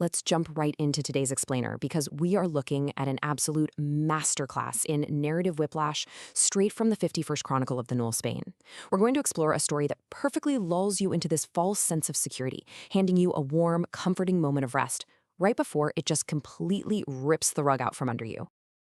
Let's jump right into today's explainer because we are looking at an absolute masterclass in narrative whiplash straight from the 51st Chronicle of the Gnoll, Spain. We're going to explore a story that perfectly lulls you into this false sense of security, handing you a warm, comforting moment of rest right before it just completely rips the rug out from under you.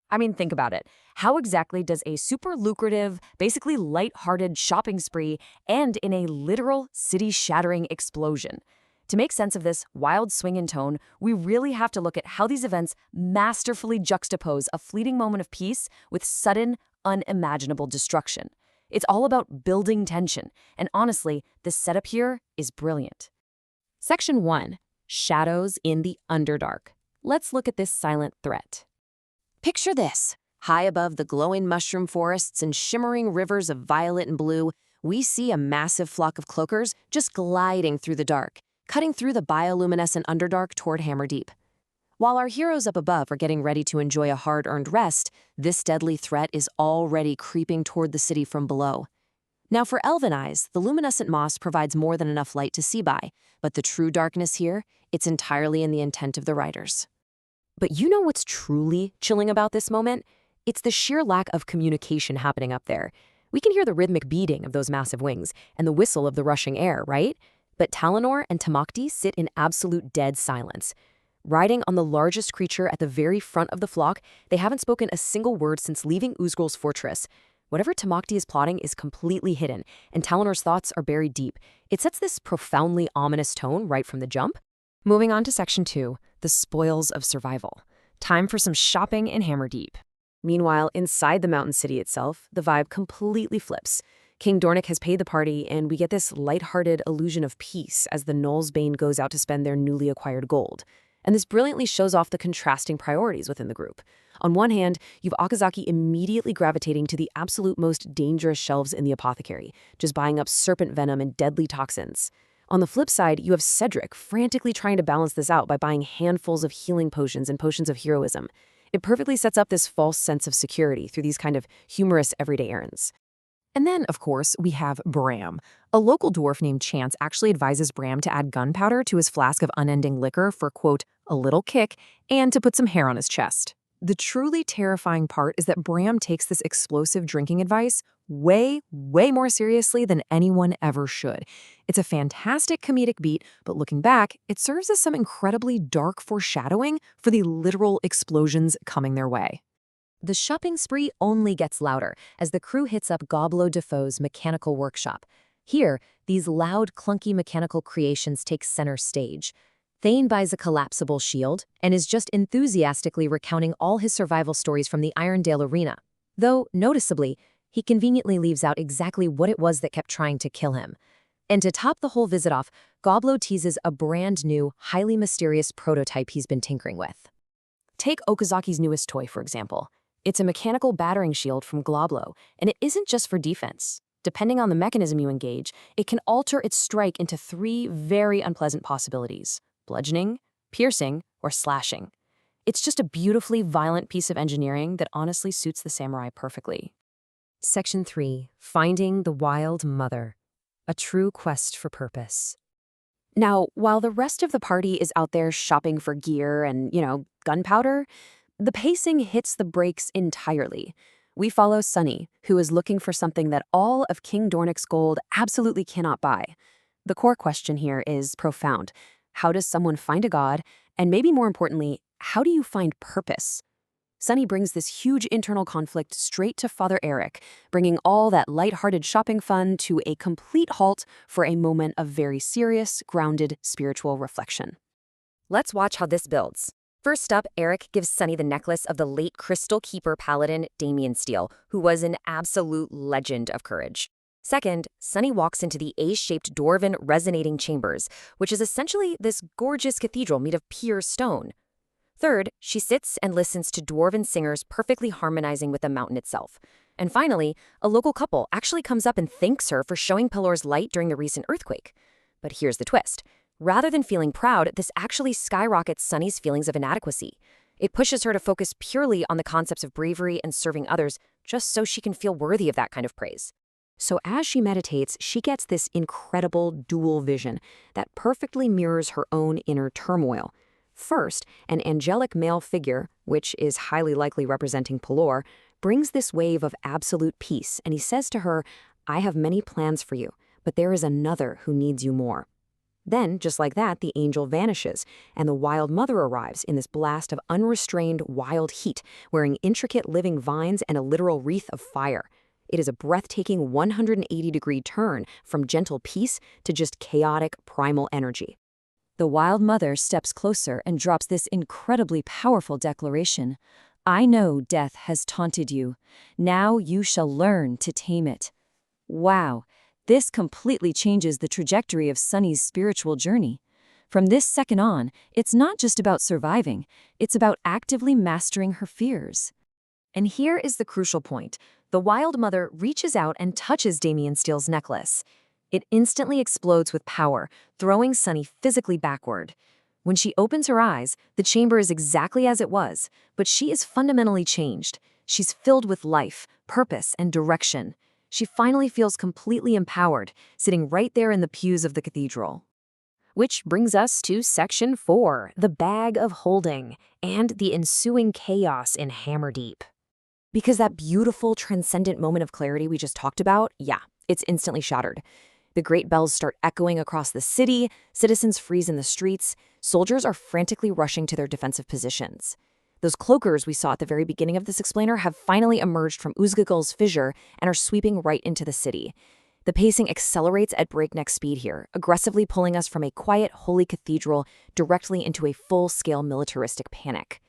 I mean, think about it. How exactly does a super lucrative, basically light-hearted shopping spree end in a literal city-shattering explosion? To make sense of this wild swing in tone, we really have to look at how these events masterfully juxtapose a fleeting moment of peace with sudden, unimaginable destruction. It's all about building tension, and honestly, the setup here is brilliant. Section 1. Shadows in the Underdark. Let's look at this silent threat. Picture this. High above the glowing mushroom forests and shimmering rivers of violet and blue, we see a massive flock of cloakers just gliding through the dark, cutting through the bioluminescent Underdark toward Hammerdeep. While our heroes up above are getting ready to enjoy a hard-earned rest, this deadly threat is already creeping toward the city from below. Now, for elven eyes, the luminescent moss provides more than enough light to see by, but the true darkness here, it's entirely in the intent of the riders. But you know what's truly chilling about this moment? It's the sheer lack of communication happening up there. We can hear the rhythmic beating of those massive wings and the whistle of the rushing air, right? But Talinor and Tamakti sit in absolute dead silence. Riding on the largest creature at the very front of the flock, they haven't spoken a single word since leaving Uzgrol's fortress. Whatever Tamakti is plotting is completely hidden, and Talinor's thoughts are buried deep. It sets this profoundly ominous tone right from the jump. Moving on to Section 2, the spoils of survival. Time for some shopping in Hammerdeep. Meanwhile, inside the mountain city itself, the vibe completely flips. King Dornick has paid the party, and we get this lighthearted illusion of peace as the Gnoll's Bane goes out to spend their newly acquired gold. And this brilliantly shows off the contrasting priorities within the group. On one hand, you've Okazaki immediately gravitating to the absolute most dangerous shelves in the apothecary, just buying up serpent venom and deadly toxins. On the flip side, you have Cedric frantically trying to balance this out by buying handfuls of healing potions and potions of heroism. It perfectly sets up this false sense of security through these kind of humorous everyday errands. And then, of course, we have Bram. A local dwarf named Chance actually advises Bram to add gunpowder to his flask of unending liquor for, quote, a little kick, and to put some hair on his chest. The truly terrifying part is that Bram takes this explosive drinking advice way more seriously than anyone ever should. It's a fantastic comedic beat, but looking back, it serves as some incredibly dark foreshadowing for the literal explosions coming their way. The shopping spree only gets louder as the crew hits up Goblo Defoe's mechanical workshop. Here, these loud, clunky mechanical creations take center stage. Thane buys a collapsible shield and is just enthusiastically recounting all his survival stories from the Irondale Arena. Though, noticeably, he conveniently leaves out exactly what it was that kept trying to kill him. And to top the whole visit off, Goblo teases a brand new, highly mysterious prototype he's been tinkering with. Take Okazaki's newest toy, for example. It's a mechanical battering shield from Globlo, and it isn't just for defense. Depending on the mechanism you engage, it can alter its strike into 3 very unpleasant possibilities: bludgeoning, piercing, or slashing. It's just a beautifully violent piece of engineering that honestly suits the samurai perfectly. Section 3. Finding the Wild Mother. A true quest for purpose. Now, while the rest of the party is out there shopping for gear and, gunpowder, the pacing hits the brakes entirely. We follow Sunny, who is looking for something that all of King Dornick's gold absolutely cannot buy. The core question here is profound. How does someone find a god? And maybe more importantly, how do you find purpose? Sunny brings this huge internal conflict straight to Father Eric, bringing all that lighthearted shopping fun to a complete halt for a moment of very serious, grounded spiritual reflection. Let's watch how this builds. First up, Eric gives Sunny the necklace of the late Crystal Keeper paladin Damian Steele, who was an absolute legend of courage. Second, Sunny walks into the A-shaped dwarven resonating chambers, which is essentially this gorgeous cathedral made of pure stone. Third, she sits and listens to dwarven singers perfectly harmonizing with the mountain itself. And finally, a local couple actually comes up and thanks her for showing Pelor's light during the recent earthquake. But here's the twist. Rather than feeling proud, this actually skyrockets Sunny's feelings of inadequacy. It pushes her to focus purely on the concepts of bravery and serving others, just so she can feel worthy of that kind of praise. So as she meditates, she gets this incredible dual vision that perfectly mirrors her own inner turmoil. First, an angelic male figure, which is highly likely representing Pelor, brings this wave of absolute peace, and he says to her, "I have many plans for you, but there is another who needs you more." Then, just like that, the angel vanishes, and the Wild Mother arrives in this blast of unrestrained wild heat, wearing intricate living vines and a literal wreath of fire. It is a breathtaking 180-degree turn from gentle peace to just chaotic, primal energy. The Wild Mother steps closer and drops this incredibly powerful declaration. "I know death has taunted you. Now you shall learn to tame it." Wow, this completely changes the trajectory of Sunny's spiritual journey. From this second on, it's not just about surviving, it's about actively mastering her fears. And here is the crucial point. The Wild Mother reaches out and touches Damian Steele's necklace. It instantly explodes with power, throwing Sunny physically backward. When she opens her eyes, the chamber is exactly as it was, but she is fundamentally changed. She's filled with life, purpose, and direction. She finally feels completely empowered, sitting right there in the pews of the cathedral. Which brings us to Section 4, the Bag of Holding, and the ensuing chaos in Hammerdeep. Because that beautiful, transcendent moment of clarity we just talked about, it's instantly shattered. The great bells start echoing across the city, citizens freeze in the streets, soldiers are frantically rushing to their defensive positions. Those cloakers we saw at the very beginning of this explainer have finally emerged from Uzgagul's fissure and are sweeping right into the city. The pacing accelerates at breakneck speed here, aggressively pulling us from a quiet, holy cathedral directly into a full-scale militaristic panic.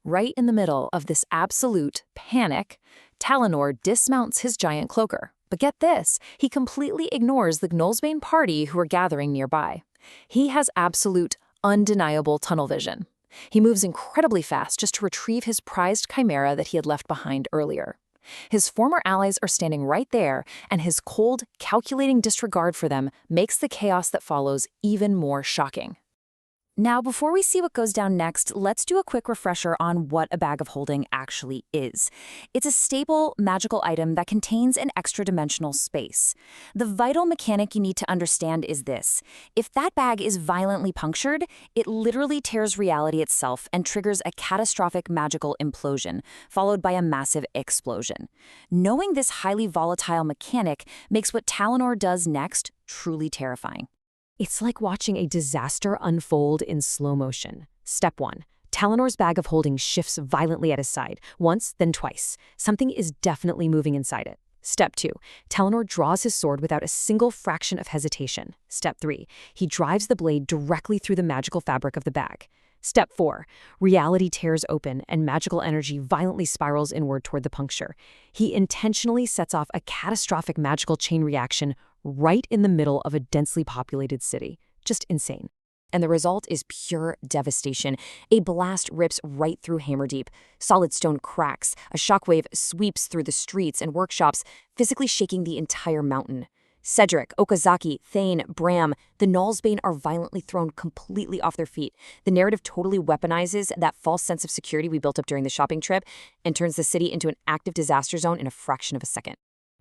Right in the middle of this absolute panic, Talonor dismounts his giant cloaker. But get this, he completely ignores the Gnoll's Bane party who are gathering nearby. He has absolute, undeniable tunnel vision. He moves incredibly fast just to retrieve his prized chimera that he had left behind earlier. His former allies are standing right there, and his cold, calculating disregard for them makes the chaos that follows even more shocking. Now, before we see what goes down next, let's do a quick refresher on what a bag of holding actually is. It's a stable, magical item that contains an extra-dimensional space. The vital mechanic you need to understand is this. If that bag is violently punctured, it literally tears reality itself and triggers a catastrophic magical implosion, followed by a massive explosion. Knowing this highly volatile mechanic makes what Talonor does next truly terrifying. It's like watching a disaster unfold in slow motion. Step 1. Talonor's bag of holding shifts violently at his side, once, then twice. Something is definitely moving inside it. Step 2. Talonor draws his sword without a single fraction of hesitation. Step 3. He drives the blade directly through the magical fabric of the bag. Step 4. Reality tears open and magical energy violently spirals inward toward the puncture. He intentionally sets off a catastrophic magical chain reaction right in the middle of a densely populated city. Just insane. And the result is pure devastation. A blast rips right through Hammerdeep. Solid stone cracks. A shockwave sweeps through the streets and workshops, physically shaking the entire mountain. Cedric, Okazaki, Thane, Bram, the Gnoll's Bane are violently thrown completely off their feet. The narrative totally weaponizes that false sense of security we built up during the shopping trip and turns the city into an active disaster zone in a fraction of a second.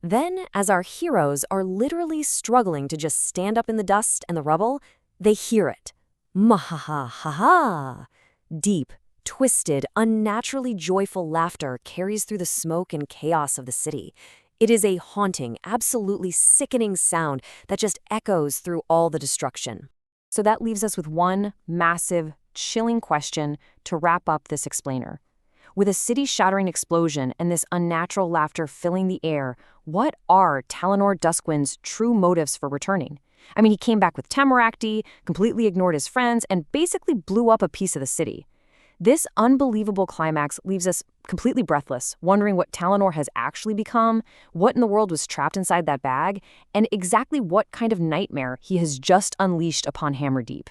Then, as our heroes are literally struggling to just stand up in the dust and the rubble, they hear it. Mahaha-ha-ha! Deep, twisted, unnaturally joyful laughter carries through the smoke and chaos of the city. It is a haunting, absolutely sickening sound that just echoes through all the destruction. So that leaves us with one massive, chilling question to wrap up this explainer. With a city-shattering explosion and this unnatural laughter filling the air, what are Talonor Duskwind's true motives for returning? I mean, he came back with Tamaracti, completely ignored his friends, and basically blew up a piece of the city. This unbelievable climax leaves us completely breathless, wondering what Talonor has actually become, what in the world was trapped inside that bag, and exactly what kind of nightmare he has just unleashed upon Hammerdeep.